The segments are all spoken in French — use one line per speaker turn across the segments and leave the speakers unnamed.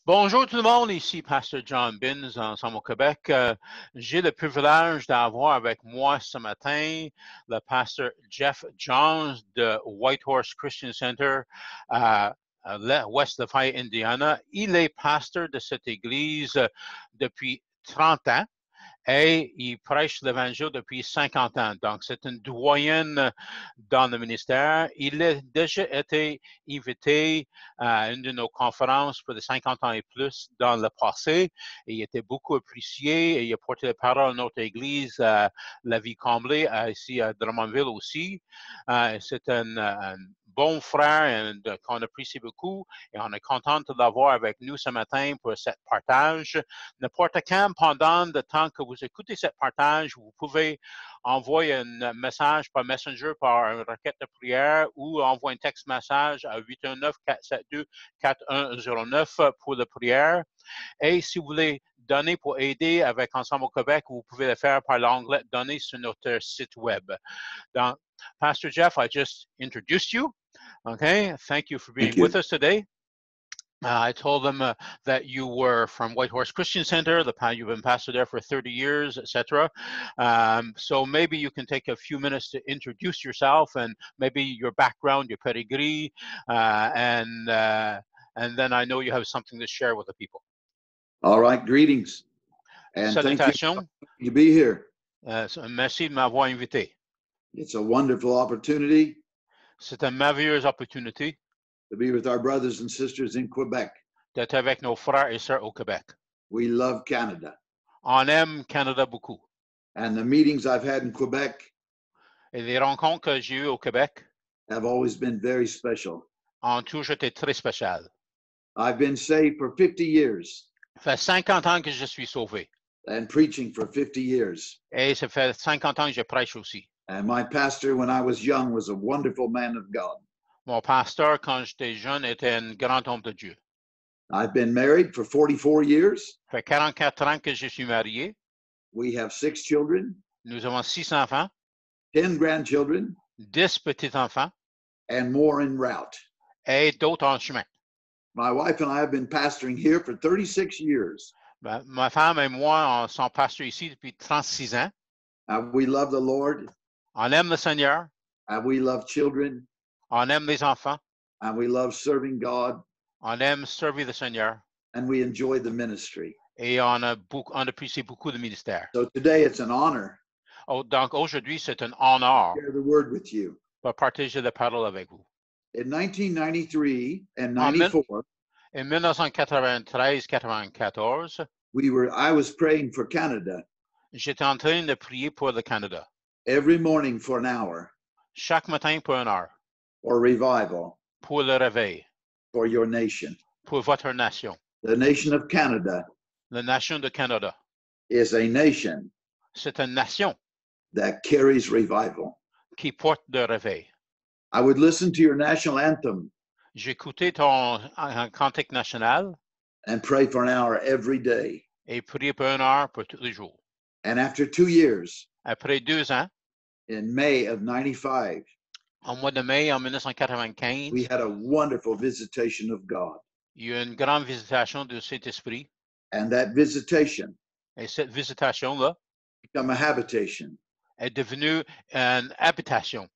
Bonjour tout le monde, ici Pasteur John Binns, Ensemble au Québec. J'ai le privilège d'avoir avec moi ce matin le pasteur Jeff Johns de Whitehorse Christian Center à West Lafayette, Indiana. Il est pasteur de cette église depuis 30 ans. Et il prêche l'Évangile depuis 50 ans. Donc, c'est une doyenne dans le ministère. Il a déjà été invité à une de nos conférences pour les 50 ans et plus dans le passé. Et il était beaucoup apprécié et il a porté la parole à notre église, La Vie Comblée, ici à Drummondville aussi. C'est un bon frère qu'on apprécie beaucoup et on est content de l'avoir avec nous ce matin pour ce partage. N'importe quand, pendant le temps que vous écoutez ce partage, vous pouvez envoyer un message par Messenger, par une requête de prière ou envoyer un texte message à 819-472-4109 pour la prière. Et si vous voulez donner pour aider avec Ensemble au Québec, vous pouvez le faire par l'onglet « Donner » sur notre site web. Donc, Pastor Jeff, I just introduced you. Okay, thank you for being with us today. I told them that you were from Whitehorse Christian Center, you've been pastor there for 30 years, etc. So maybe you can take a few minutes to introduce yourself and maybe your background, your pedigree, and then I know you have something to share with the people.
All right, greetings. And
salutations.
Thank you to be here.
Merci de m'avoir invité.
It's a wonderful opportunity.
C'est une merveilleuse opportunité
to be with our brothers and sisters in Quebec.
D'être avec nos frères et sœurs au Québec.
We love Canada.
On aime Canada beaucoup.
And the meetings I've had in Quebec
et les rencontres que j'ai eues au Québec
have always been very special.
ont toujours été très spéciales.
I've been saved for 50 years.
Ça fait 50 ans que je suis sauvé.
And preaching for 50 years.
Et ça fait 50 ans que je prêche aussi.
And my pastor, when I was young, was a wonderful man of God.
Mon pasteur, quand j'étais jeune, était un grand homme de Dieu.
I've been married for 44 years.
Ça fait 44 ans que je suis marié.
We have 6 children.
Nous avons 6 enfants.
10 grandchildren.
10 petits-enfants.
And more en route.
Et d'autres en chemin.
My wife and I have been pastoring here for 36 years.
Ma femme et moi, on sont pasteurs ici depuis 36 ans.
We love the Lord.
On aime le Seigneur.
We love children.
On aime les enfants.
And we love serving God.
On aime servir le Seigneur.
And we enjoy the ministry.
Et on apprécie beaucoup le ministère.
So today it's an honor.
Donc aujourd'hui, c'est un honneur
to share the word with you.
De partager la parole avec vous.
In 1993 and 94,
en 1993-94,
I was praying for Canada.
J'étais en train de prier pour le Canada.
Every morning for an hour.
Chaque matin pour 1 heure.
For revival.
Pour le réveil.
For your nation.
Pour votre nation.
The nation of Canada.
La nation de Canada.
Is a nation.
C'est une nation.
That carries revival.
Qui porte le réveil.
I would listen to your national anthem.
J'écoutais ton cantique national.
And pray for an hour every day.
Et prier pour 1 heure pour tous les jours.
And after 2 years.
Après 2 ans.
In May of 95.
En mois de mai en 1995.
We had a wonderful visitation of God.
Il y a eu une grande visitation du Saint-Esprit.
And that visitation.
Et cette visitation-là.
Become a habitation.
Est devenue une habitation.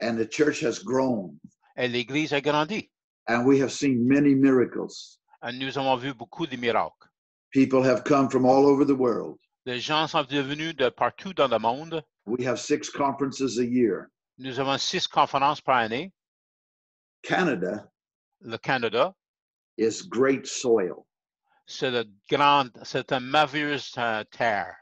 And the church has grown.
Et l'Église a grandi.
And we have seen many miracles.
Et nous avons vu beaucoup de miracles.
People have come from all over the world.
Les gens sont venus de partout dans le monde.
We have 6 conferences a year.
Nous avons 6 conférences par année.
Canada.
Le Canada.
Is great soil.
C'est une merveilleuse terre.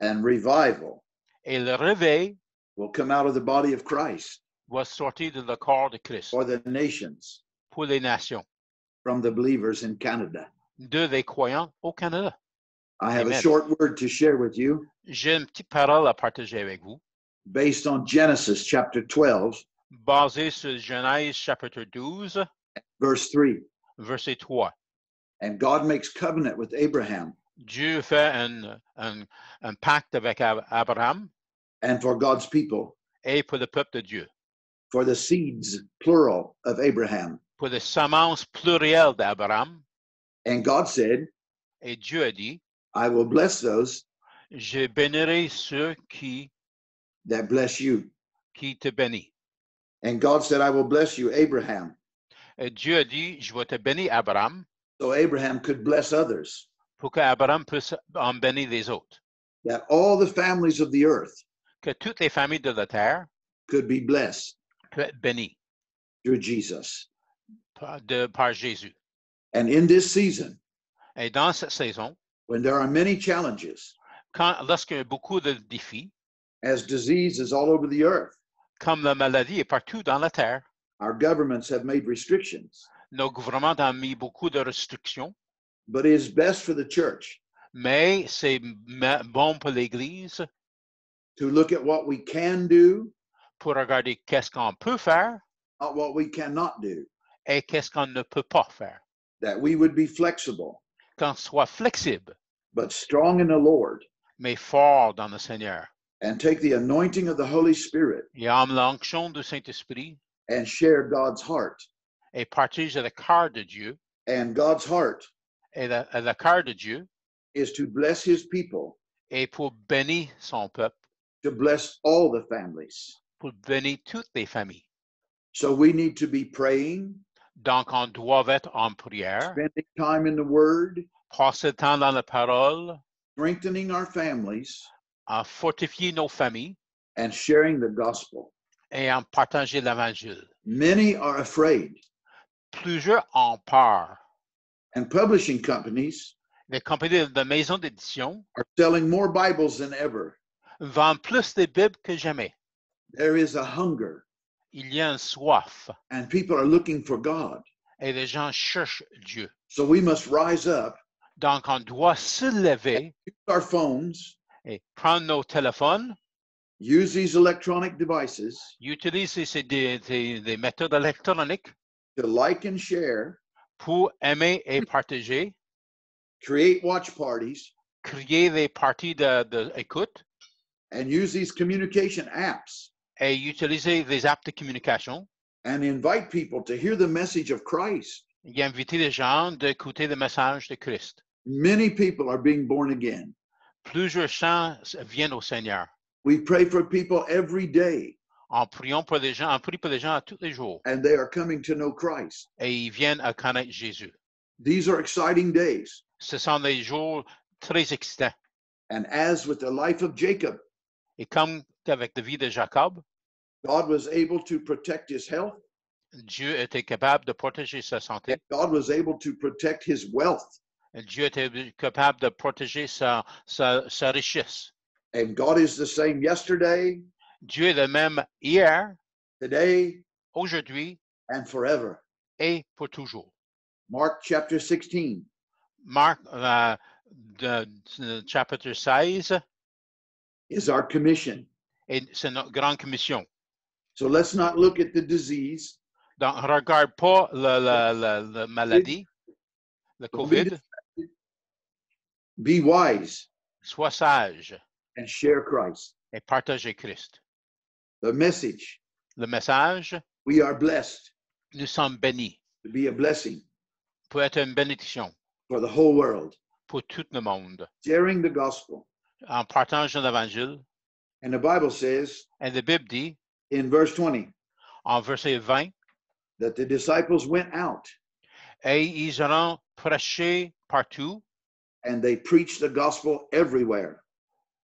And revival.
Et le réveil.
Will come out of the body of Christ.
Va sortir de le corps de Christ.
For the nations.
Pour les nations.
From the believers in Canada.
De les croyants au Canada.
I have
Amen.
A short word to share with you.
J'ai une petite parole à partager avec vous.
Based on Genesis chapter 12.
Basé sur Genèse chapitre 12.
Verse 3.
Verset 3.
And God makes covenant with Abraham.
Dieu fait un pacte avec Abraham.
And for God's people.
Et pour le peuple de Dieu.
For the seeds, plural, of Abraham.
pour les semences plurielles d'Abraham.
And God said,
Et Dieu a dit,
I will bless those
je bénirai ceux
that bless you.
qui te bénissent.
And God said, I will bless you, Abraham.
Et Dieu a dit, je vais te bénir, Abraham,
So Abraham could bless others,
pour qu'Abraham puisse en bénir les autres.
that all the families of the earth
Que toutes les familles de la terre
could be blessed
puissent être bénies
through Jesus.
par Jésus.
And in this season,
Et dans cette saison,
when there are many challenges,
lorsqu'il y a beaucoup de défis,
as disease is all over the earth,
comme la maladie est partout dans la terre,
our governments have made restrictions,
nos gouvernements ont mis beaucoup de restrictions,
but it is best for the church
mais c'est bon pour l'Église
to look at what we can do,
pour regarder qu'est-ce qu'on peut faire
not what we cannot do,
et qu'est-ce qu'on ne peut pas faire.
that we would be flexible,
Qu'on soit flexible,
but strong in the Lord,
mais fort dans le Seigneur.
and take the anointing of the Holy Spirit
Et en l'onction du Saint-Esprit
and share God's heart.
et partage le cœur de Dieu.
And God's heart
Et le cœur de Dieu
is to bless his people,
est pour bénir son peuple,
to bless all the families.
pour bénir toutes les familles.
So we need to be praying,
Donc, on doit être en prière,
spending time in the Word,
passer le temps dans la parole,
strengthening our families,
en fortifier nos familles
and sharing the gospel.
et en partager l'Évangile.
Many are afraid,
Plusieurs ont peur.
and publishing companies
Les compagnies de maisons d'édition
are selling more Bibles than ever.
vendent plus de Bibles que jamais.
There is a hunger,
Il y a une soif
and people are looking for God.
et les gens cherchent Dieu.
So we must rise up,
Donc, on doit se lever
use our phones,
et prendre nos téléphones,
use these electronic devices
utiliser des méthodes électroniques
to like and share,
pour aimer et partager,
create watch parties,
créer des parties d'écoute
and use these communication apps
et utiliser des apps de communication
and invite people to hear the message of Christ.
et inviter les gens d'écouter le message de Christ.
Many people are being born again.
Plusieurs gens viennent au Seigneur.
We pray for people every day,
En priant pour les gens, on prie pour les gens tous les jours
and they are coming to know Christ.
et ils viennent à connaître Jésus.
These are exciting days.
Ce sont des jours très excitants.
And as with the life of Jacob,
Et comme avec la vie de Jacob,
God was able to protect his health.
Dieu était capable de protéger sa santé.
God was able to protect his wealth.
Dieu était capable de protéger sa richesse.
And God is the same yesterday,
Dieu est le même hier,
today,
aujourd'hui
and forever.
et pour toujours.
Mark chapter 16.
Marc, chapitre 16,
Is our commission.
et c'est notre grande commission.
So let's not look at the disease.
Donc, regarde pas la maladie, le COVID.
Be wise
Sois sage
and share Christ.
et partage Christ.
The message,
Le message,
we are blessed
nous sommes bénis
to be a blessing
pour être une bénédiction
for the whole world.
pour tout le monde.
Sharing the gospel.
En partageant l'Évangile,
And the Bible says
et la Bible dit,
in verse 20
en verset 20,
that the disciples went out
et ils iront prêcher partout.
and they preached the gospel everywhere.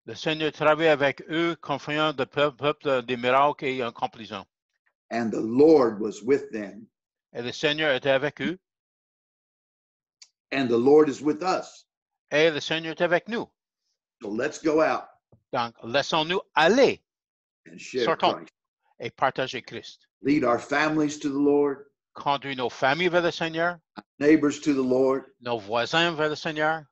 Le Seigneur travaille avec eux, confiant le peuple des miracles et accomplissants.
And the Lord was with them.
Et le Seigneur était avec eux,
And the Lord is with us.
et le Seigneur est avec nous.
So let's go out
Donc, laissons-nous aller
and share
Sortons.
Christ.
et partager Christ.
Lead our families to the Lord,
Conduire nos familles vers le Seigneur,
neighbors to the Lord.
nos voisins vers le Seigneur.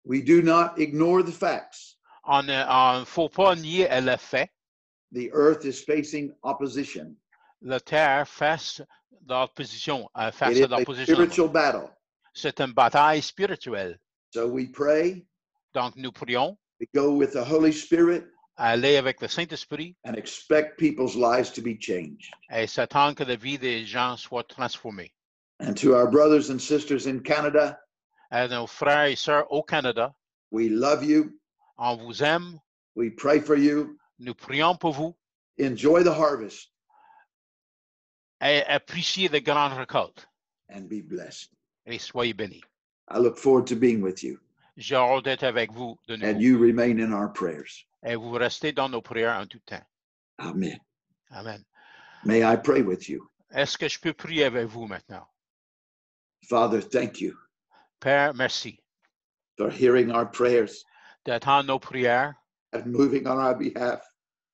We do not ignore the facts.
On ne faut pas nier le fait.
The earth is facing opposition.
La terre face l'opposition, face
It
à
is a
l'opposition.
spiritual battle.
C'est une bataille spirituelle.
So we pray,
Donc, nous prions,
we go with the Holy Spirit,
aller avec le Saint-Esprit
and expect people's lives to be changed.
et s'attendre que la vie des gens soit transformée.
And to our brothers and sisters in Canada,
À nos frères et sœurs au Canada,
we love you.
on vous aime.
We pray for you.
Nous prions pour vous
Enjoy the harvest
et appréciez de grandes récoltes
and be blessed.
et soyez bénis.
I look forward to being with you,
J'ai hâte d'être avec vous de
and
nouveau.
you remain in our prayers.
Et vous restez dans nos prières en tout temps.
Amen.
Amen.
May I pray with you.
Est-ce que je peux prier avec vous maintenant?
Father, thank you
Père, merci
for hearing our prayers
d'entendre nos prières
and moving on our behalf.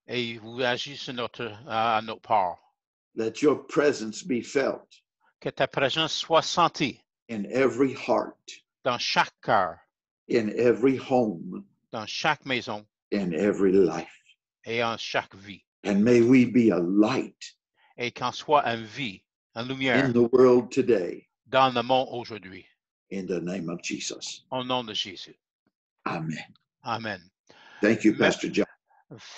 et vous agissez à notre part.
Let your presence be felt
Que ta présence soit sentie
in every heart,
dans chaque cœur,
in every home,
dans chaque maison
in every life.
et en chaque vie.
And may we be a light
Et qu'en soit une vie, une lumière
in the world today,
dans le monde aujourd'hui.
in the name of Jesus.
Au nom de Jésus.
Amen.
Amen.
Thank you, Pastor John.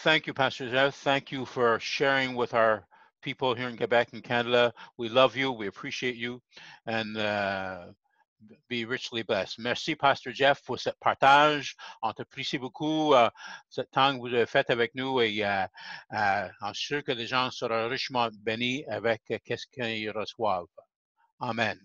Thank you, Pastor Jeff. Thank you for sharing with our people here in Quebec and Canada. We love you. We appreciate you. And be richly blessed. Merci, Pastor Jeff, pour ce partage. On t'apprécie beaucoup ce temps que vous avez fait avec nous et en sûr que les gens seront richement bénis avec ce qu'ils reçoivent. Amen.